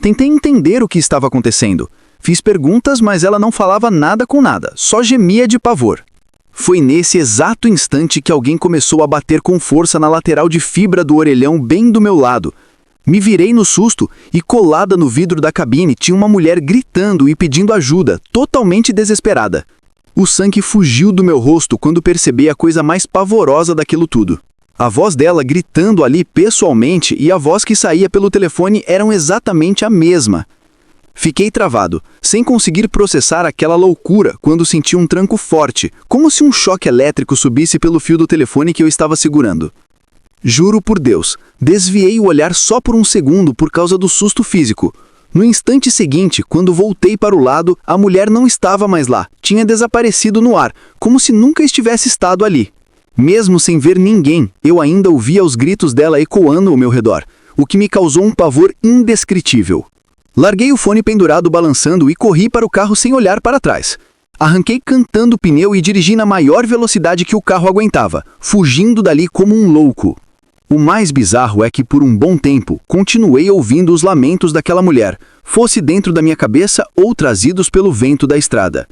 Tentei entender o que estava acontecendo. Fiz perguntas, mas ela não falava nada com nada, só gemia de pavor. Foi nesse exato instante que alguém começou a bater com força na lateral de fibra do orelhão bem do meu lado. Me virei no susto e, colada no vidro da cabine, tinha uma mulher gritando e pedindo ajuda, totalmente desesperada. O sangue fugiu do meu rosto quando percebi a coisa mais pavorosa daquilo tudo. A voz dela gritando ali pessoalmente e a voz que saía pelo telefone eram exatamente a mesma. Fiquei travado, sem conseguir processar aquela loucura quando senti um tranco forte, como se um choque elétrico subisse pelo fio do telefone que eu estava segurando. Juro por Deus, desviei o olhar só por um segundo por causa do susto físico. No instante seguinte, quando voltei para o lado, a mulher não estava mais lá, tinha desaparecido no ar, como se nunca estivesse estado ali. Mesmo sem ver ninguém, eu ainda ouvia os gritos dela ecoando ao meu redor, o que me causou um pavor indescritível. Larguei o fone pendurado balançando e corri para o carro sem olhar para trás. Arranquei cantando o pneu e dirigi na maior velocidade que o carro aguentava, fugindo dali como um louco. O mais bizarro é que por um bom tempo continuei ouvindo os lamentos daquela mulher, fosse dentro da minha cabeça ou trazidos pelo vento da estrada.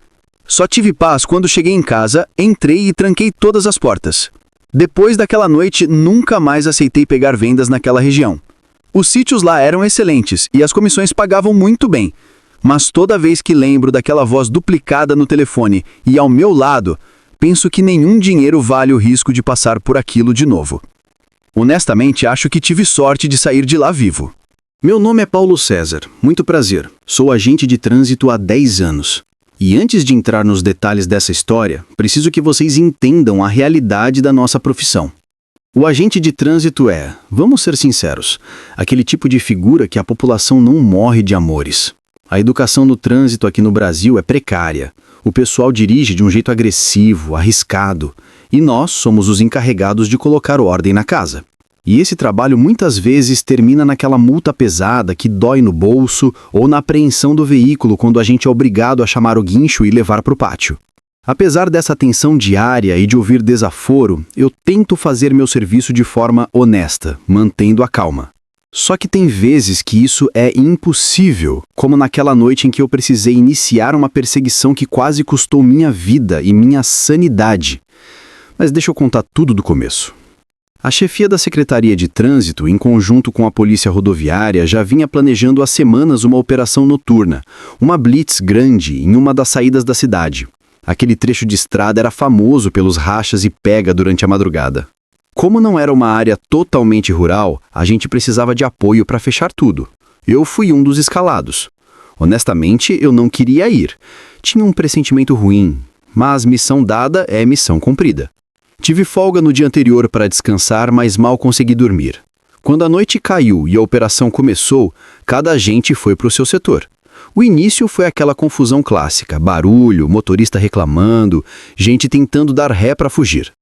Só tive paz quando cheguei em casa, entrei e tranquei todas as portas. Depois daquela noite, nunca mais aceitei pegar vendas naquela região. Os sítios lá eram excelentes e as comissões pagavam muito bem, mas toda vez que lembro daquela voz duplicada no telefone e ao meu lado, penso que nenhum dinheiro vale o risco de passar por aquilo de novo. Honestamente, acho que tive sorte de sair de lá vivo. Meu nome é Paulo César, muito prazer. Sou agente de trânsito há 10 anos. E antes de entrar nos detalhes dessa história, preciso que vocês entendam a realidade da nossa profissão. O agente de trânsito é, vamos ser sinceros, aquele tipo de figura que a população não morre de amores. A educação no trânsito aqui no Brasil é precária. O pessoal dirige de um jeito agressivo, arriscado, e nós somos os encarregados de colocar ordem na casa. E esse trabalho muitas vezes termina naquela multa pesada que dói no bolso ou na apreensão do veículo quando a gente é obrigado a chamar o guincho e levar para o pátio. Apesar dessa tensão diária e de ouvir desaforo, eu tento fazer meu serviço de forma honesta, mantendo a calma. Só que tem vezes que isso é impossível, como naquela noite em que eu precisei iniciar uma perseguição que quase custou minha vida e minha sanidade. Mas deixa eu contar tudo do começo. A chefia da Secretaria de Trânsito, em conjunto com a Polícia Rodoviária, já vinha planejando há semanas uma operação noturna, uma blitz grande em uma das saídas da cidade. Aquele trecho de estrada era famoso pelos rachas e pega durante a madrugada. Como não era uma área totalmente rural, a gente precisava de apoio para fechar tudo. Eu fui um dos escalados. Honestamente, eu não queria ir. Tinha um pressentimento ruim, mas missão dada é missão cumprida. Tive folga no dia anterior para descansar, mas mal consegui dormir. Quando a noite caiu e a operação começou, cada agente foi para o seu setor. O início foi aquela confusão clássica, barulho, motorista reclamando, gente tentando dar ré para fugir.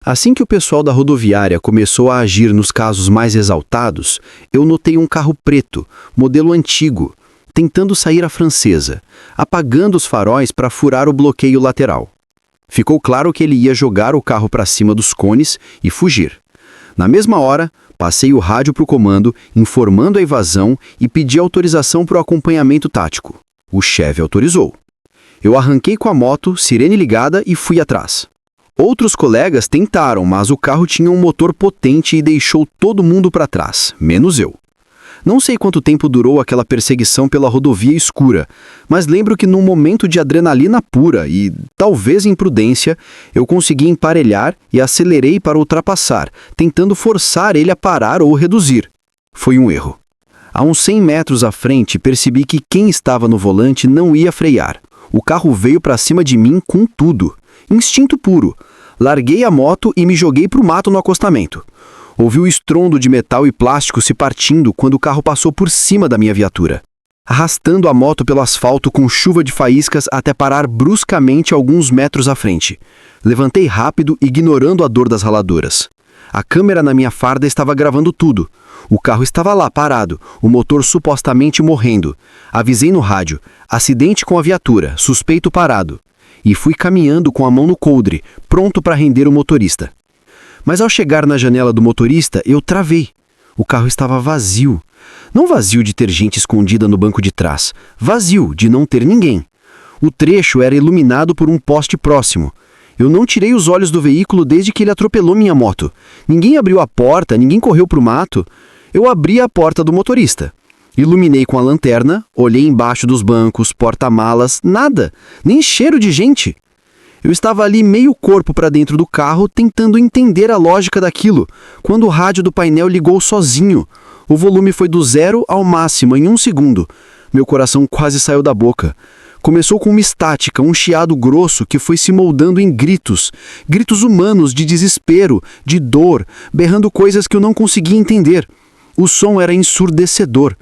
Assim que o pessoal da rodoviária começou a agir nos casos mais exaltados, eu notei um carro preto, modelo antigo, tentando sair à francesa, apagando os faróis para furar o bloqueio lateral. Ficou claro que ele ia jogar o carro para cima dos cones e fugir. Na mesma hora, passei o rádio para o comando, informando a evasão e pedi autorização para o acompanhamento tático. O chefe autorizou. Eu arranquei com a moto, sirene ligada e fui atrás. Outros colegas tentaram, mas o carro tinha um motor potente e deixou todo mundo para trás, menos eu. Não sei quanto tempo durou aquela perseguição pela rodovia escura, mas lembro que num momento de adrenalina pura e, talvez imprudência, eu consegui emparelhar e acelerei para ultrapassar, tentando forçar ele a parar ou reduzir. Foi um erro. A uns 100 metros à frente, percebi que quem estava no volante não ia frear. O carro veio para cima de mim com tudo. Instinto puro. Larguei a moto e me joguei para o mato no acostamento. Ouvi o estrondo de metal e plástico se partindo quando o carro passou por cima da minha viatura, arrastando a moto pelo asfalto com chuva de faíscas até parar bruscamente alguns metros à frente. Levantei rápido, ignorando a dor das raladoras. A câmera na minha farda estava gravando tudo. O carro estava lá, parado, o motor supostamente morrendo. Avisei no rádio, acidente com a viatura, suspeito parado. E fui caminhando com a mão no coldre, pronto para render o motorista. Mas ao chegar na janela do motorista, eu travei. O carro estava vazio. Não vazio de ter gente escondida no banco de trás. Vazio de não ter ninguém. O trecho era iluminado por um poste próximo. Eu não tirei os olhos do veículo desde que ele atropelou minha moto. Ninguém abriu a porta, ninguém correu para o mato. Eu abri a porta do motorista. Iluminei com a lanterna, olhei embaixo dos bancos, porta-malas, nada. Nem cheiro de gente. Eu estava ali meio corpo para dentro do carro, tentando entender a lógica daquilo, quando o rádio do painel ligou sozinho. O volume foi do 0 ao máximo em 1 segundo. Meu coração quase saiu da boca. Começou com uma estática, um chiado grosso que foi se moldando em gritos. Gritos humanos de desespero, de dor, berrando coisas que eu não conseguia entender. O som era ensurdecedor.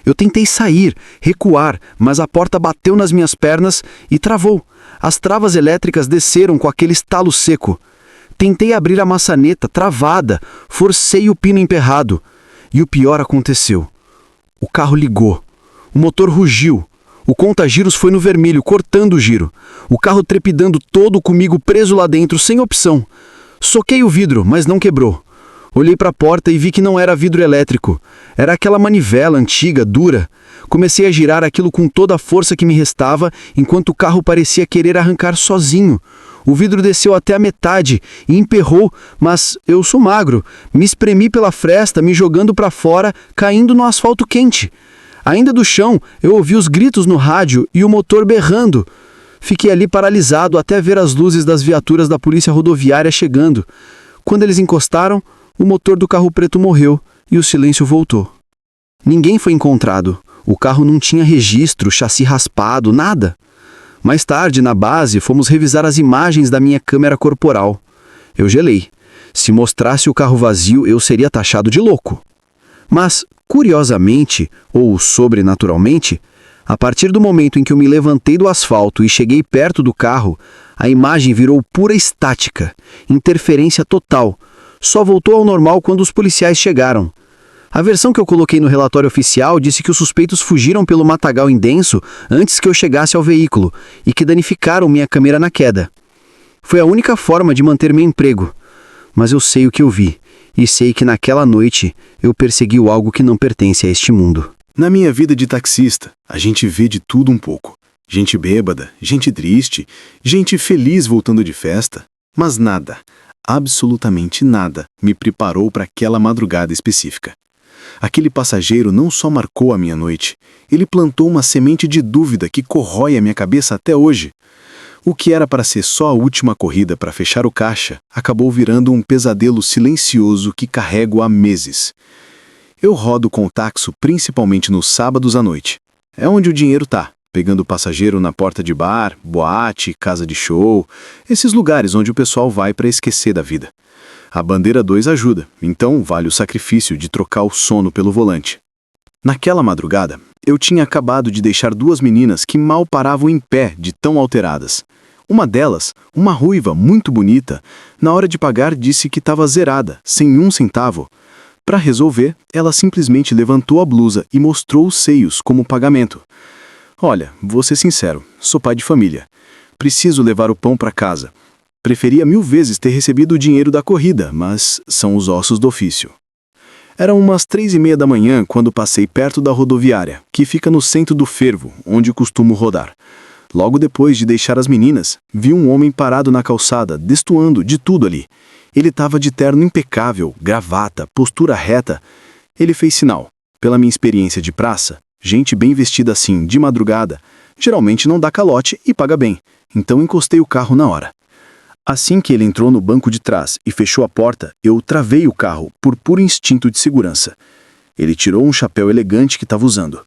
Eu tentei sair, recuar, mas a porta bateu nas minhas pernas e travou. As travas elétricas desceram com aquele estalo seco. Tentei abrir a maçaneta, travada, forcei o pino emperrado. E o pior aconteceu. O carro ligou. O motor rugiu. O conta-giros foi no vermelho, cortando o giro. O carro trepidando todo comigo preso lá dentro, sem opção. Soquei o vidro, mas não quebrou. Olhei para a porta e vi que não era vidro elétrico. Era aquela manivela antiga, dura. Comecei a girar aquilo com toda a força que me restava, enquanto o carro parecia querer arrancar sozinho. O vidro desceu até a metade e emperrou, mas eu sou magro. Me espremi pela fresta, me jogando para fora, caindo no asfalto quente. Ainda do chão, eu ouvi os gritos no rádio e o motor berrando. Fiquei ali paralisado até ver as luzes das viaturas da polícia rodoviária chegando. Quando eles encostaram, o motor do carro preto morreu e o silêncio voltou. Ninguém foi encontrado. O carro não tinha registro, chassi raspado, nada. Mais tarde, na base, fomos revisar as imagens da minha câmera corporal. Eu gelei. Se mostrasse o carro vazio, eu seria taxado de louco. Mas, curiosamente, ou sobrenaturalmente, a partir do momento em que eu me levantei do asfalto e cheguei perto do carro, a imagem virou pura estática, interferência total. Só voltou ao normal quando os policiais chegaram. A versão que eu coloquei no relatório oficial disse que os suspeitos fugiram pelo matagal indenso antes que eu chegasse ao veículo e que danificaram minha câmera na queda. Foi a única forma de manter meu emprego. Mas eu sei o que eu vi, e sei que naquela noite eu persegui algo que não pertence a este mundo. Na minha vida de taxista, a gente vê de tudo um pouco. Gente bêbada, gente triste, gente feliz voltando de festa. Mas nada, absolutamente nada, me preparou para aquela madrugada específica. Aquele passageiro não só marcou a minha noite, ele plantou uma semente de dúvida que corrói a minha cabeça até hoje. O que era para ser só a última corrida para fechar o caixa, acabou virando um pesadelo silencioso que carrego há meses. Eu rodo com o táxi principalmente nos sábados à noite. É onde o dinheiro tá, pegando o passageiro na porta de bar, boate, casa de show, esses lugares onde o pessoal vai para esquecer da vida. A bandeira 2 ajuda, então vale o sacrifício de trocar o sono pelo volante. Naquela madrugada, eu tinha acabado de deixar 2 meninas que mal paravam em pé de tão alteradas. Uma delas, uma ruiva muito bonita, na hora de pagar disse que estava zerada, sem 1 centavo. Para resolver, ela simplesmente levantou a blusa e mostrou os seios como pagamento. Olha, vou ser sincero, sou pai de família. Preciso levar o pão para casa. Preferia 1000 vezes ter recebido o dinheiro da corrida, mas são os ossos do ofício. Eram umas 3:30 da manhã quando passei perto da rodoviária, que fica no centro do fervo, onde costumo rodar. Logo depois de deixar as meninas, vi um homem parado na calçada, destoando de tudo ali. Ele estava de terno impecável, gravata, postura reta. Ele fez sinal. Pela minha experiência de praça, gente bem vestida assim, de madrugada, geralmente não dá calote e paga bem. Então encostei o carro na hora. Assim que ele entrou no banco de trás e fechou a porta, eu travei o carro por puro instinto de segurança. Ele tirou um chapéu elegante que estava usando.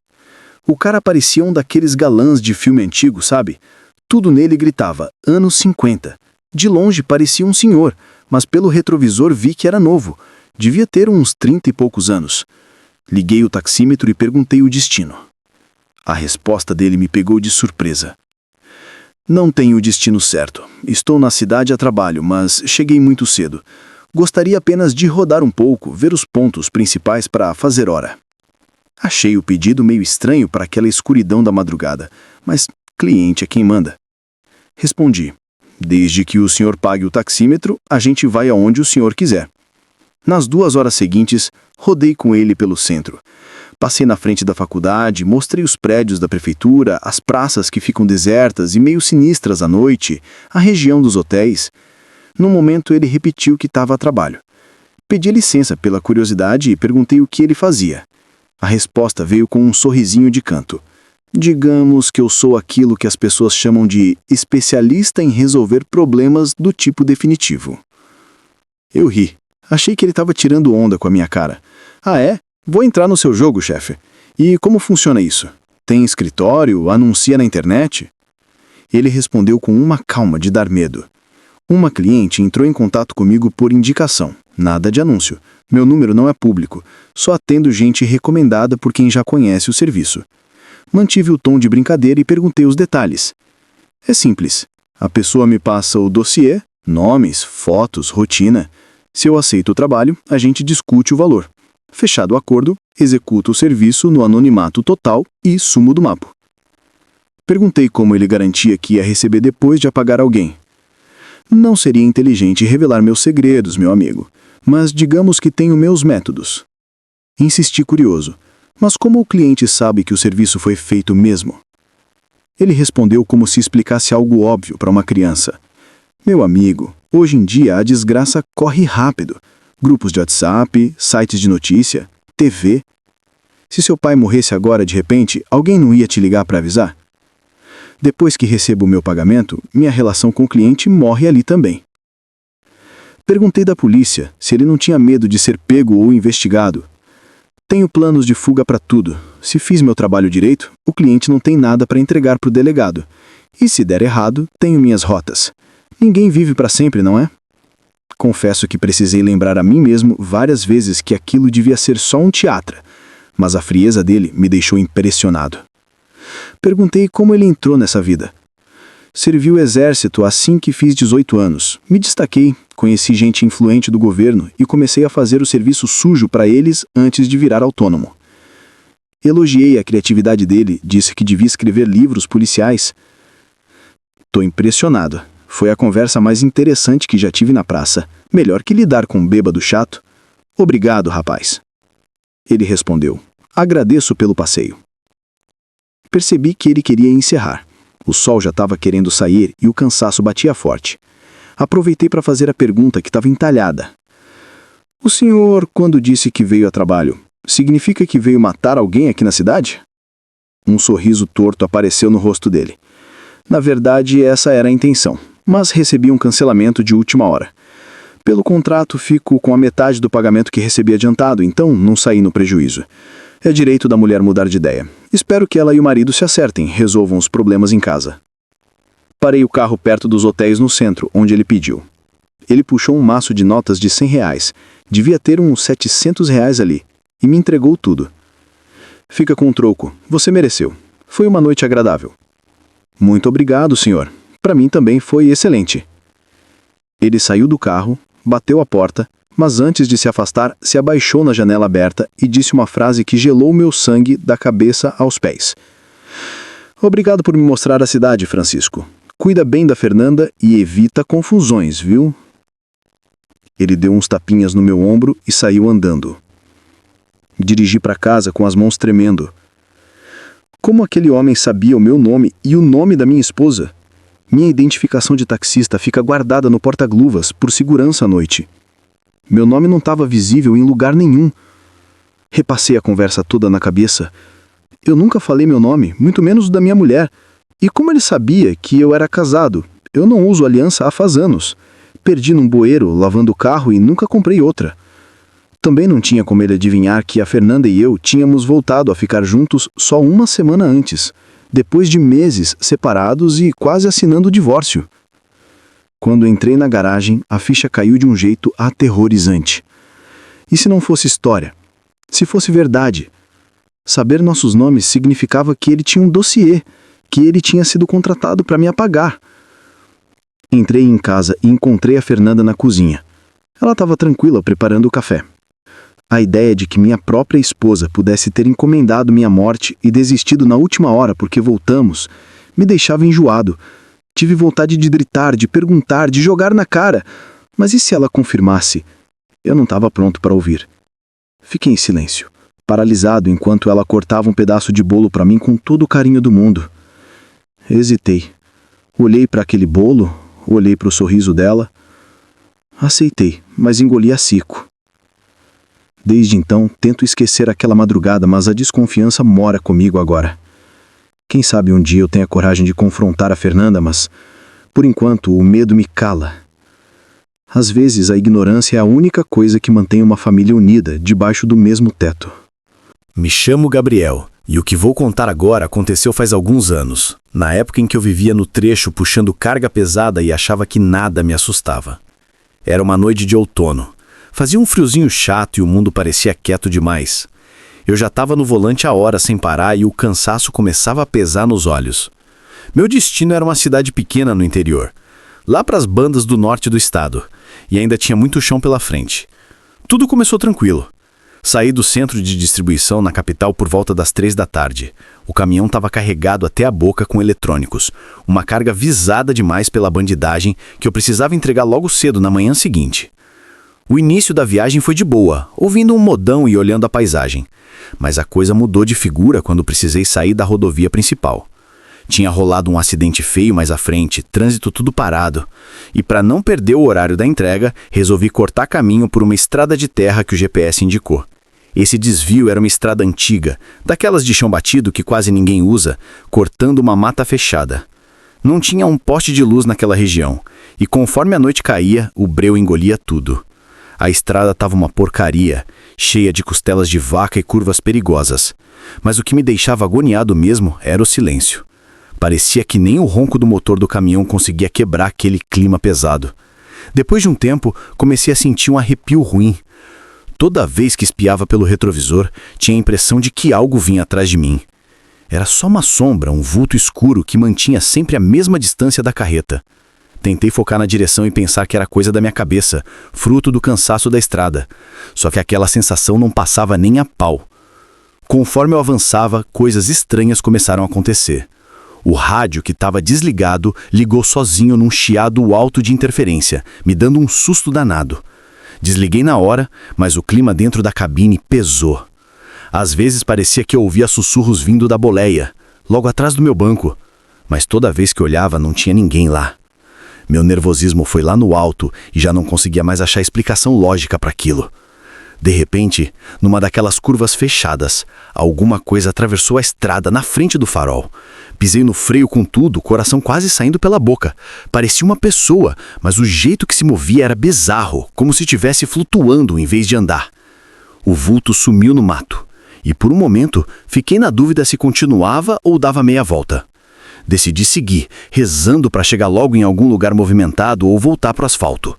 O cara parecia um daqueles galãs de filme antigo, sabe? Tudo nele gritava, anos 50. De longe parecia um senhor, mas pelo retrovisor vi que era novo. Devia ter uns 30 e poucos anos. Liguei o taxímetro e perguntei o destino. A resposta dele me pegou de surpresa. Não tenho o destino certo. Estou na cidade a trabalho, mas cheguei muito cedo. Gostaria apenas de rodar um pouco, ver os pontos principais para fazer hora. Achei o pedido meio estranho para aquela escuridão da madrugada, mas cliente é quem manda. Respondi. Desde que o senhor pague o taxímetro, a gente vai aonde o senhor quiser. Nas 2 horas seguintes, rodei com ele pelo centro. Passei na frente da faculdade, mostrei os prédios da prefeitura, as praças que ficam desertas e meio sinistras à noite, a região dos hotéis. No momento ele repetiu que estava a trabalho. Pedi licença pela curiosidade e perguntei o que ele fazia. A resposta veio com um sorrisinho de canto. Digamos que eu sou aquilo que as pessoas chamam de especialista em resolver problemas do tipo definitivo. Eu ri. Achei que ele estava tirando onda com a minha cara. Ah, é? Vou entrar no seu jogo, chefe. E como funciona isso? Tem escritório? Anuncia na internet? Ele respondeu com uma calma de dar medo. Uma cliente entrou em contato comigo por indicação. Nada de anúncio. Meu número não é público. Só atendo gente recomendada por quem já conhece o serviço. Mantive o tom de brincadeira e perguntei os detalhes. É simples. A pessoa me passa o dossiê, nomes, fotos, rotina. Se eu aceito o trabalho, a gente discute o valor. Fechado o acordo, executo o serviço no anonimato total e sumo do mapa. Perguntei como ele garantia que ia receber depois de apagar alguém. Não seria inteligente revelar meus segredos, meu amigo, mas digamos que tenho meus métodos. Insisti curioso. Mas como o cliente sabe que o serviço foi feito mesmo? Ele respondeu como se explicasse algo óbvio para uma criança. Meu amigo, hoje em dia a desgraça corre rápido. Grupos de WhatsApp, sites de notícia, TV. Se seu pai morresse agora de repente, alguém não ia te ligar para avisar? Depois que recebo o meu pagamento, minha relação com o cliente morre ali também. Perguntei da polícia se ele não tinha medo de ser pego ou investigado. Tenho planos de fuga para tudo. Se fiz meu trabalho direito, o cliente não tem nada para entregar para o delegado. E se der errado, tenho minhas rotas. Ninguém vive para sempre, não é? Confesso que precisei lembrar a mim mesmo várias vezes que aquilo devia ser só um teatro, mas a frieza dele me deixou impressionado. Perguntei como ele entrou nessa vida. Servi o exército assim que fiz 18 anos. Me destaquei, conheci gente influente do governo e comecei a fazer o serviço sujo para eles antes de virar autônomo. Elogiei a criatividade dele, disse que devia escrever livros policiais. Tô impressionado. Foi a conversa mais interessante que já tive na praça. Melhor que lidar com um bêbado chato. Obrigado, rapaz. Ele respondeu. Agradeço pelo passeio. Percebi que ele queria encerrar. O sol já estava querendo sair e o cansaço batia forte. Aproveitei para fazer a pergunta que estava entalhada. O senhor, quando disse que veio a trabalho, significa que veio matar alguém aqui na cidade? Um sorriso torto apareceu no rosto dele. Na verdade, essa era a intenção, mas recebi um cancelamento de última hora. Pelo contrato, fico com a metade do pagamento que recebi adiantado, então não saí no prejuízo. É direito da mulher mudar de ideia. Espero que ela e o marido se acertem, resolvam os problemas em casa. Parei o carro perto dos hotéis no centro, onde ele pediu. Ele puxou um maço de notas de R$ 100. Devia ter uns R$ 700 ali. E me entregou tudo. Fica com o troco. Você mereceu. Foi uma noite agradável. Muito obrigado, senhor. Para mim também foi excelente. Ele saiu do carro, bateu a porta, mas antes de se afastar, se abaixou na janela aberta e disse uma frase que gelou meu sangue da cabeça aos pés. Obrigado por me mostrar a cidade, Francisco. Cuida bem da Fernanda e evita confusões, viu? Ele deu uns tapinhas no meu ombro e saiu andando. Dirigi para casa com as mãos tremendo. Como aquele homem sabia o meu nome e o nome da minha esposa? Minha identificação de taxista fica guardada no porta-luvas por segurança à noite. Meu nome não estava visível em lugar nenhum. Repassei a conversa toda na cabeça. Eu nunca falei meu nome, muito menos o da minha mulher. E como ele sabia que eu era casado? Eu não uso aliança há faz anos. Perdi num bueiro, lavando o carro e nunca comprei outra. Também não tinha como ele adivinhar que a Fernanda e eu tínhamos voltado a ficar juntos só uma semana antes, depois de meses separados e quase assinando o divórcio. Quando entrei na garagem, a ficha caiu de um jeito aterrorizante. E se não fosse história? Se fosse verdade? Saber nossos nomes significava que ele tinha um dossiê, que ele tinha sido contratado para me apagar. Entrei em casa e encontrei a Fernanda na cozinha. Ela estava tranquila preparando o café. A ideia de que minha própria esposa pudesse ter encomendado minha morte e desistido na última hora porque voltamos, me deixava enjoado. Tive vontade de gritar, de perguntar, de jogar na cara. Mas e se ela confirmasse? Eu não estava pronto para ouvir. Fiquei em silêncio, paralisado enquanto ela cortava um pedaço de bolo para mim com todo o carinho do mundo. Hesitei. Olhei para aquele bolo, olhei para o sorriso dela. Aceitei, mas engoli a seco. Desde então, tento esquecer aquela madrugada, mas a desconfiança mora comigo agora. Quem sabe um dia eu tenha coragem de confrontar a Fernanda, mas, por enquanto, o medo me cala. Às vezes, a ignorância é a única coisa que mantém uma família unida, debaixo do mesmo teto. Me chamo Gabriel, e o que vou contar agora aconteceu faz alguns anos, na época em que eu vivia no trecho puxando carga pesada e achava que nada me assustava. Era uma noite de outono. Fazia um friozinho chato e o mundo parecia quieto demais. Eu já estava no volante há horas sem parar e o cansaço começava a pesar nos olhos. Meu destino era uma cidade pequena no interior, lá para as bandas do norte do estado, e ainda tinha muito chão pela frente. Tudo começou tranquilo. Saí do centro de distribuição na capital por volta das 3 da tarde. O caminhão estava carregado até a boca com eletrônicos, uma carga visada demais pela bandidagem que eu precisava entregar logo cedo na manhã seguinte. O início da viagem foi de boa, ouvindo um modão e olhando a paisagem. Mas a coisa mudou de figura quando precisei sair da rodovia principal. Tinha rolado um acidente feio mais à frente, trânsito tudo parado. E para não perder o horário da entrega, resolvi cortar caminho por uma estrada de terra que o GPS indicou. Esse desvio era uma estrada antiga, daquelas de chão batido que quase ninguém usa, cortando uma mata fechada. Não tinha um poste de luz naquela região, e conforme a noite caía, o breu engolia tudo. A estrada estava uma porcaria, cheia de costelas de vaca e curvas perigosas. Mas o que me deixava agoniado mesmo era o silêncio. Parecia que nem o ronco do motor do caminhão conseguia quebrar aquele clima pesado. Depois de um tempo, comecei a sentir um arrepio ruim. Toda vez que espiava pelo retrovisor, tinha a impressão de que algo vinha atrás de mim. Era só uma sombra, um vulto escuro que mantinha sempre a mesma distância da carreta. Tentei focar na direção e pensar que era coisa da minha cabeça, fruto do cansaço da estrada. Só que aquela sensação não passava nem a pau. Conforme eu avançava, coisas estranhas começaram a acontecer. O rádio, que estava desligado, ligou sozinho num chiado alto de interferência, me dando um susto danado. Desliguei na hora, mas o clima dentro da cabine pesou. Às vezes parecia que eu ouvia sussurros vindo da boleia, logo atrás do meu banco. Mas toda vez que olhava não tinha ninguém lá. Meu nervosismo foi lá no alto e já não conseguia mais achar explicação lógica para aquilo. De repente, numa daquelas curvas fechadas, alguma coisa atravessou a estrada na frente do farol. Pisei no freio com tudo, o coração quase saindo pela boca. Parecia uma pessoa, mas o jeito que se movia era bizarro, como se estivesse flutuando em vez de andar. O vulto sumiu no mato, e por um momento fiquei na dúvida se continuava ou dava meia volta. Decidi seguir, rezando para chegar logo em algum lugar movimentado ou voltar para o asfalto.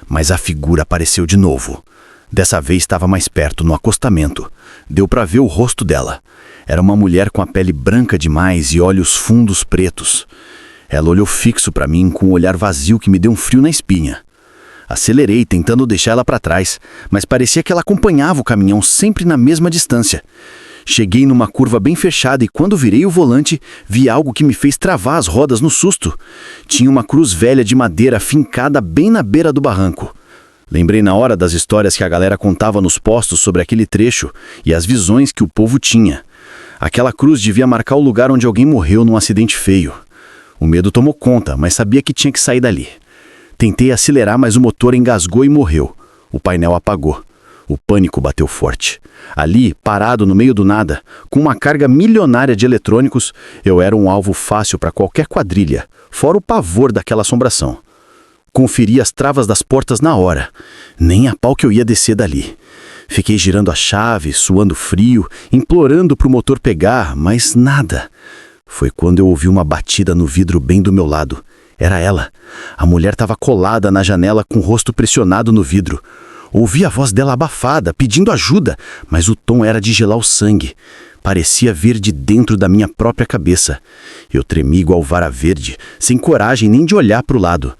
Mas a figura apareceu de novo. Dessa vez estava mais perto, no acostamento. Deu para ver o rosto dela. Era uma mulher com a pele branca demais e olhos fundos pretos. Ela olhou fixo para mim com um olhar vazio que me deu um frio na espinha. Acelerei, tentando deixar ela para trás, mas parecia que ela acompanhava o caminhão sempre na mesma distância. Cheguei numa curva bem fechada e quando virei o volante, vi algo que me fez travar as rodas no susto. Tinha uma cruz velha de madeira fincada bem na beira do barranco. Lembrei na hora das histórias que a galera contava nos postos sobre aquele trecho e as visões que o povo tinha. Aquela cruz devia marcar o lugar onde alguém morreu num acidente feio. O medo tomou conta, mas sabia que tinha que sair dali. Tentei acelerar, mas o motor engasgou e morreu. O painel apagou. O pânico bateu forte. Ali, parado no meio do nada, com uma carga milionária de eletrônicos, eu era um alvo fácil para qualquer quadrilha, fora o pavor daquela assombração. Conferi as travas das portas na hora. Nem a pau que eu ia descer dali. Fiquei girando a chave, suando frio, implorando para o motor pegar, mas nada. Foi quando eu ouvi uma batida no vidro bem do meu lado. Era ela. A mulher estava colada na janela com o rosto pressionado no vidro. Ouvi a voz dela abafada, pedindo ajuda, mas o tom era de gelar o sangue. Parecia vir de dentro da minha própria cabeça. Eu tremi igual vara verde, sem coragem nem de olhar para o lado.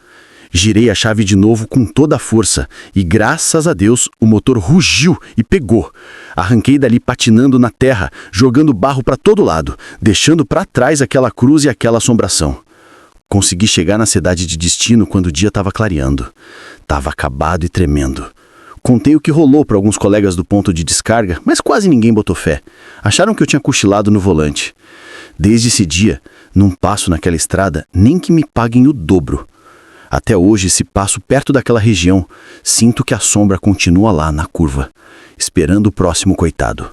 Girei a chave de novo com toda a força e, graças a Deus, o motor rugiu e pegou. Arranquei dali patinando na terra, jogando barro para todo lado, deixando para trás aquela cruz e aquela assombração. Consegui chegar na cidade de destino quando o dia estava clareando. Estava acabado e tremendo. Contei o que rolou para alguns colegas do ponto de descarga, mas quase ninguém botou fé. Acharam que eu tinha cochilado no volante. Desde esse dia, não passo naquela estrada nem que me paguem o dobro. Até hoje, se passo perto daquela região, sinto que a sombra continua lá na curva, esperando o próximo coitado.